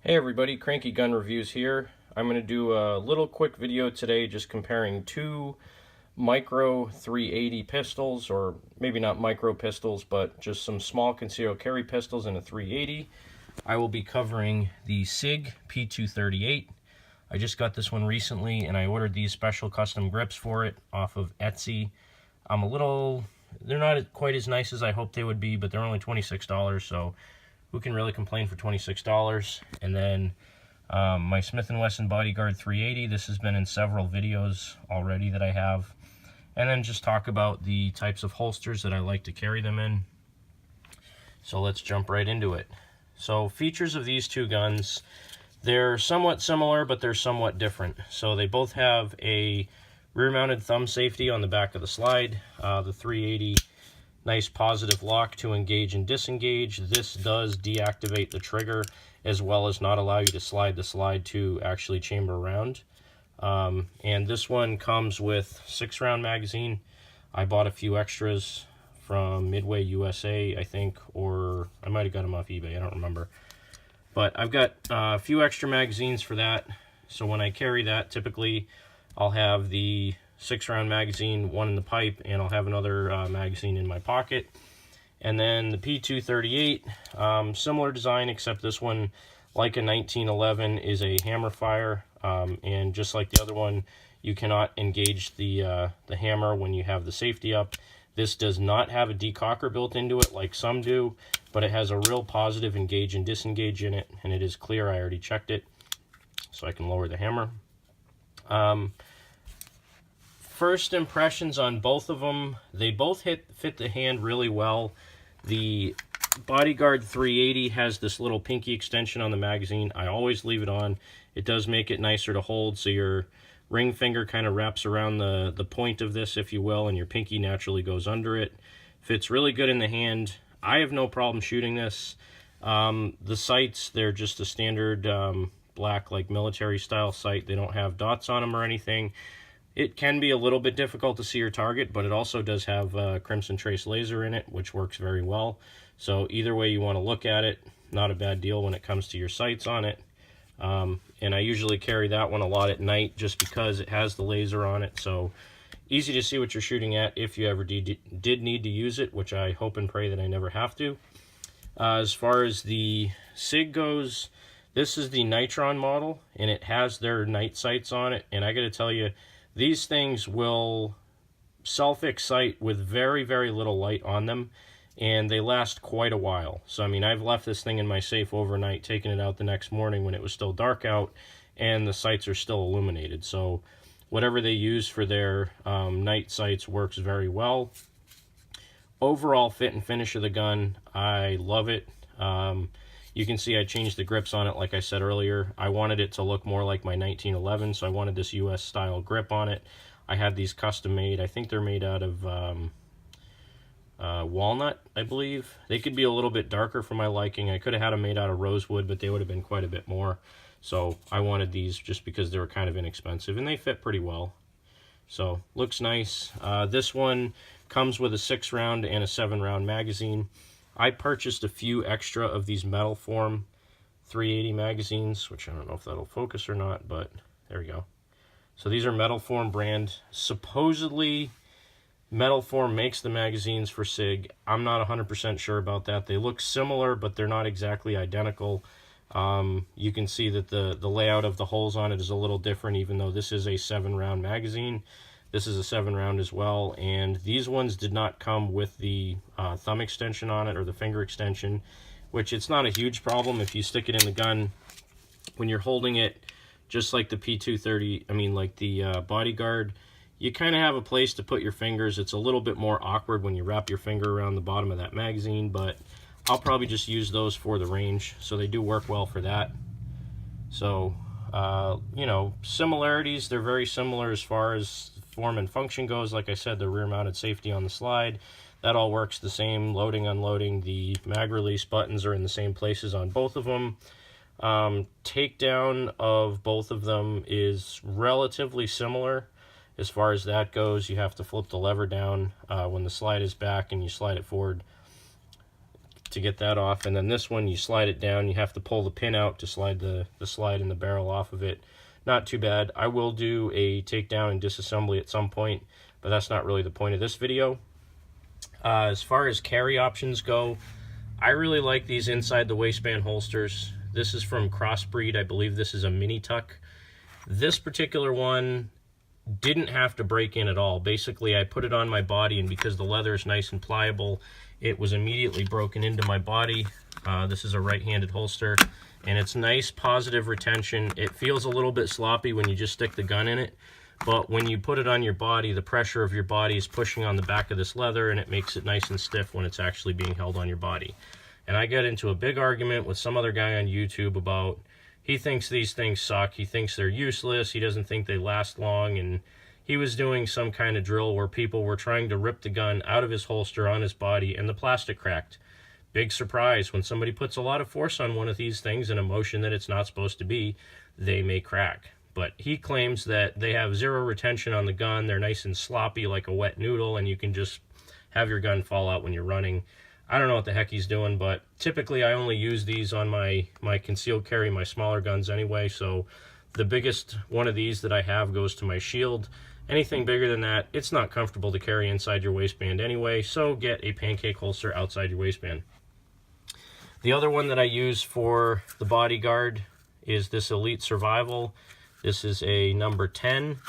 Hey everybody, Cranky Gun Reviews here. I'm going to do a little quick video today just comparing two micro 380 pistols, or maybe not micro pistols, but just some small concealed carry pistols in a 380. I will be covering the Sig P238. I just got this one recently and I ordered these special custom grips for it off of Etsy. They're not quite as nice as I hoped they would be, but they're only $26, so who can really complain for $26? And then my Smith & Wesson Bodyguard 380. This has been in several videos already that I have. And then just talk about the types of holsters that I like to carry them in. So let's jump right into it. So features of these two guns, they're somewhat similar, but they're somewhat different. So they both have a rear-mounted thumb safety on the back of the slide. The 380, nice positive lock to engage and disengage. This does deactivate the trigger as well as not allow you to slide the slide to actually chamber around. And this one comes with 6-round magazine. I bought a few extras from Midway USA, I think, or I might have got them off eBay, I don't remember. But I've got a few extra magazines for that. So when I carry that, typically I'll have the 6-round magazine, one in the pipe, and I'll have another magazine in my pocket. And then the P238, similar design, except this one, like a 1911, is a hammer fire. And just like the other one, you cannot engage the hammer when you have the safety up. This does not have a decocker built into it like some do, but it has a real positive engage and disengage in it, and it is clear. I already checked it, so I can lower the hammer. First impressions on both of them, they both fit the hand really well. The Bodyguard 380 has this little pinky extension on the magazine. I always leave it on. It does make it nicer to hold, so your ring finger kind of wraps around the point of this, if you will, and your pinky naturally goes under it. Fits really good in the hand. I have no problem shooting this. The sights, they're just a standard black, like military style sight. They don't have dots on them or anything. It can be a little bit difficult to see your target, but it also does have Crimson Trace laser in it, which works very well. So either way you want to look at it, not a bad deal when it comes to your sights on it. And I usually carry that one a lot at night just because it has the laser on it. So easy to see what you're shooting at if you ever did need to use it, which I hope and pray that I never have to. As far as the Sig goes, this is the Nitron model, and it has their night sights on it. And I got to tell you, these things will self-excite with very, very little light on them, and they last quite a while. So, I mean, I've left this thing in my safe overnight, taken it out the next morning when it was still dark out, and the sights are still illuminated. So, whatever they use for their night sights works very well. Overall fit and finish of the gun, I love it. You can see I changed the grips on it, like I said earlier. I wanted it to look more like my 1911, so I wanted this US style grip on it. I had these custom made. I think they're made out of walnut, I believe. They could be a little bit darker for my liking. I could have had them made out of rosewood, but they would have been quite a bit more. So I wanted these just because they were kind of inexpensive, and they fit pretty well. So looks nice. This one comes with a 6-round and a 7-round magazine. I purchased a few extra of these metal form 380 magazines, which I don't know if that'll focus or not, but there we go. So these are Metal Form brand. Supposedly Metal Form makes the magazines for Sig. I'm not 100% sure about that. They look similar, but they're not exactly identical. You can see that the layout of the holes on it is a little different, even though this is a 7-round magazine. This is a 7-round as well, and these ones did not come with the thumb extension on it, or the finger extension, which it's not a huge problem if you stick it in the gun. When you're holding it, just like the P230, I mean like the Bodyguard, you kind of have a place to put your fingers. It's a little bit more awkward when you wrap your finger around the bottom of that magazine, but I'll probably just use those for the range, so they do work well for that. So, you know, similarities, they're very similar as far as form and function goes. Like I said, the rear-mounted safety on the slide, that all works the same. Loading, unloading, the mag release buttons are in the same places on both of them. Takedown of both of them is relatively similar. As far as that goes, you have to flip the lever down when the slide is back and you slide it forward. to get that off. And then this one, you slide it down. You have to pull the pin out to slide the slide in the barrel off of it. Not too bad. I will do a takedown and disassembly at some point, but that's not really the point of this video. As far as carry options go, I really like these inside the waistband holsters. This is from Crossbreed. I believe this is a mini tuck. This particular one didn't have to break in at all. Basically, I put it on my body, and because the leather is nice and pliable, it was immediately broken into my body. This is a right-handed holster, and it's nice, positive retention. It feels a little bit sloppy when you just stick the gun in it, but when you put it on your body, the pressure of your body is pushing on the back of this leather, and it makes it nice and stiff when it's actually being held on your body. And I got into a big argument with some other guy on YouTube about, he thinks these things suck, he thinks they're useless, he doesn't think they last long, and he was doing some kind of drill where people were trying to rip the gun out of his holster on his body, and the plastic cracked. Big surprise, when somebody puts a lot of force on one of these things in a motion that it's not supposed to be, they may crack. But he claims that they have zero retention on the gun, they're nice and sloppy like a wet noodle, and you can just have your gun fall out when you're running. I don't know what the heck he's doing, but typically I only use these on my concealed carry, my smaller guns anyway, so the biggest one of these that I have goes to my shield. Anything bigger than that, it's not comfortable to carry inside your waistband anyway, so get a pancake holster outside your waistband. The other one that I use for the Bodyguard is this Elite Survival. This is a number 10.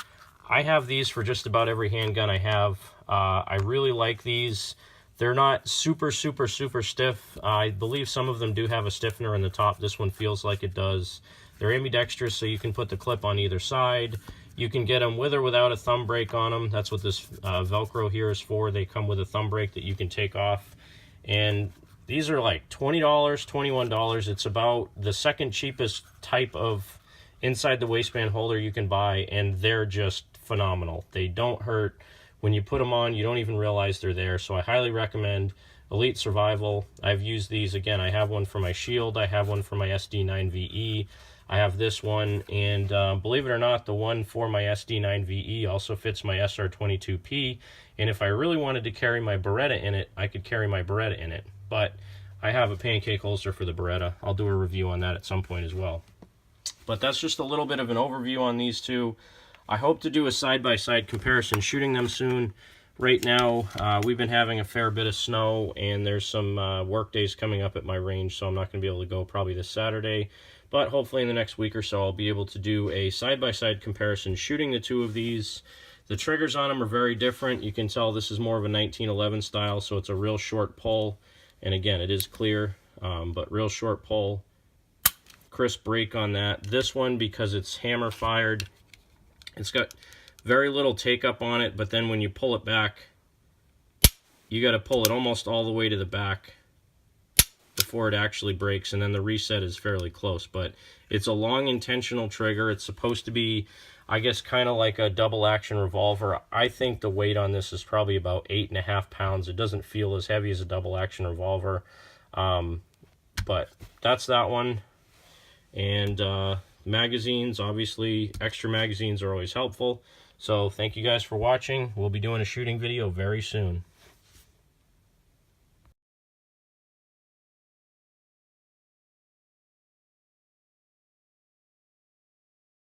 I have these for just about every handgun I have. I really like these. They're not super stiff. I believe some of them do have a stiffener in the top. This one feels like it does. They're ambidextrous, so you can put the clip on either side. You can get them with or without a thumb brake on them. That's what this Velcro here is for. They come with a thumb brake that you can take off. And these are like $20, $21. It's about the second cheapest type of inside the waistband holder you can buy, and they're just phenomenal. They don't hurt. When you put them on, you don't even realize they're there, so I highly recommend Elite Survival. I've used these, again, I have one for my shield, I have one for my SD9VE, I have this one, and believe it or not, the one for my SD9VE also fits my SR22P, and if I really wanted to carry my Beretta in it, I could carry my Beretta in it, but I have a pancake holster for the Beretta. I'll do a review on that at some point as well. But that's just a little bit of an overview on these two. I hope to do a side-by-side comparison shooting them soon. Right now, we've been having a fair bit of snow, and there's some work days coming up at my range, so I'm not going to be able to go probably this Saturday. But hopefully in the next week or so, I'll be able to do a side-by-side comparison shooting the two of these. The triggers on them are very different. You can tell this is more of a 1911 style, so it's a real short pull. And again, it is clear, but real short pull. Crisp break on that. This one, because it's hammer fired, it's got very little take up on it, but then when you pull it back, you got to pull it almost all the way to the back before it actually breaks, and then the reset is fairly close. But it's a long intentional trigger. It's supposed to be, I guess, kind of like a double action revolver. I think the weight on this is probably about 8.5 pounds. It doesn't feel as heavy as a double action revolver, but that's that one. And magazines, obviously, extra magazines are always helpful. So thank you guys for watching. We'll be doing a shooting video very soon.